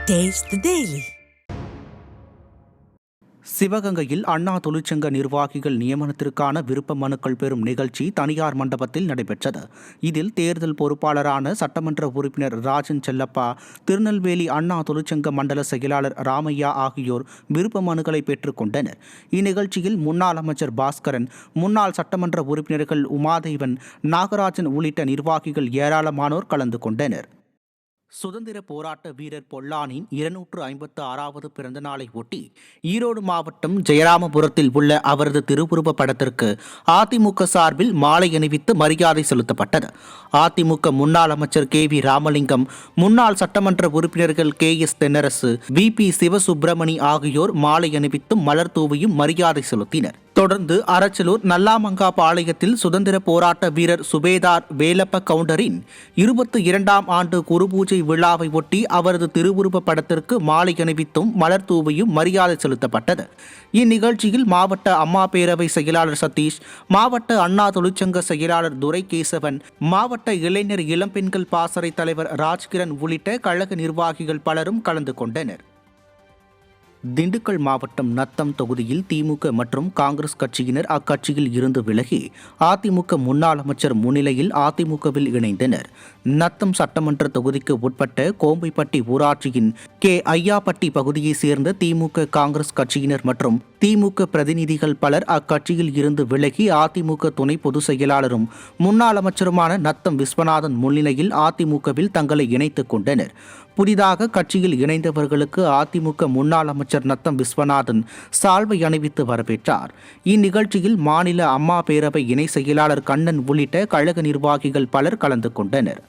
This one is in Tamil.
Taste the Daily. சிவகங்கையில் அண்ணா தொழிற்சங்க நிர்வாகிகள் நியமனத்திற்கான விருப்ப மனுக்கள் பெறும் நிகழ்ச்சி தனியார் மண்டபத்தில் நடைபெற்றது. இதில் தேர்தல் பொறுப்பாளரான சட்டமன்ற உறுப்பினர் ராஜன் செல்லப்பா, திருநெல்வேலி அண்ணா தொழிற்சங்க மண்டல செயலாளர் ராமையா ஆகியோர் விருப்ப மனுக்களை பெற்றுக் கொண்டனர். இந்நிகழ்ச்சியில் முன்னாள் அமைச்சர் பாஸ்கரன், முன்னாள் சட்டமன்ற உறுப்பினர்கள் உமாதேவன், நாகராஜன் உள்ளிட்ட நிர்வாகிகள் ஏராளமானோர் கலந்து கொண்டனர். சுதந்திர போராட்ட வீரர் பொல்லானின் 256வது பிறந்த நாளை ஒட்டி ஈரோடு மாவட்டம் ஜெயராமபுரத்தில் உள்ள அவரது திருவுருவ படத்திற்கு அதிமுக சார்பில் மாலை அணிவித்து மரியாதை செலுத்தப்பட்டது. அதிமுக முன்னாள் அமைச்சர் KV ராமலிங்கம், முன்னாள் சட்டமன்ற உறுப்பினர்கள் KS தென்னரசு, VP சிவசுப்பிரமணி ஆகியோர் மாலை அணிவித்தும் மலர் தூவியும் மரியாதை செலுத்தினர். தொடர்ந்து அரச்சலூர் நல்லாமங்கா பாளையத்தில் சுதந்திர போராட்ட வீரர் சுபேதார் வேலப்ப கவுண்டரின் 22ஆம் ஆண்டு குருபூஜை விழாவை ஒட்டி அவரது திருவுருவ படத்திற்கு மாலை அணிவித்தும் மலர் தூவியும் மரியாதை செலுத்தப்பட்டது. இந்நிகழ்ச்சியில் மாவட்ட அம்மா பேரவை செயலாளர் சதீஷ், மாவட்ட அண்ணா தொழிற்சங்க செயலாளர் துரைகேசவன், மாவட்ட இளைஞர் இளம்பெண்கள் பாசறை தலைவர் ராஜ்கிரண் உள்ளிட்ட கழக நிர்வாகிகள் பலரும் கலந்து கொண்டனர். திண்டுக்கல் மாவட்டம் நத்தம் தொகுதியில் திமுக மற்றும் காங்கிரஸ் கட்சியினர் அக்கட்சியில் இருந்து விலகி அதிமுக முன்னாள் அமைச்சர் முன்னிலையில் அதிமுகவில் இணைந்தனர். நத்தம் சட்டமன்ற தொகுதிக்கு உட்பட்ட கோம்பைப்பட்டி ஊராட்சியின் ஐயாப்பட்டி பகுதியைச் சேர்ந்த திமுக காங்கிரஸ் கட்சியினர் மற்றும் திமுக பிரதிநிதிகள் பலர் அக்கட்சியில் இருந்து விலகி அதிமுக துணை பொதுச் செயலாளரும் முன்னாள் அமைச்சருமான நத்தம் விஸ்வநாதன் முன்னிலையில் அதிமுகவில் தங்களை இணைத்துக் கொண்டனர். புதிதாக கட்சியில் இணைந்தவர்களுக்கு அதிமுக முன்னாள் அமைச்சர் நத்தம் விஸ்வநாதன் சால்வை அணிவித்து வரவேற்றார். இந்நிகழ்ச்சியில் மாநில அம்மா பேரவை இணை செயலாளர் கண்ணன் உள்ளிட்ட கழக நிர்வாகிகள் பலர் கலந்து கொண்டனர்.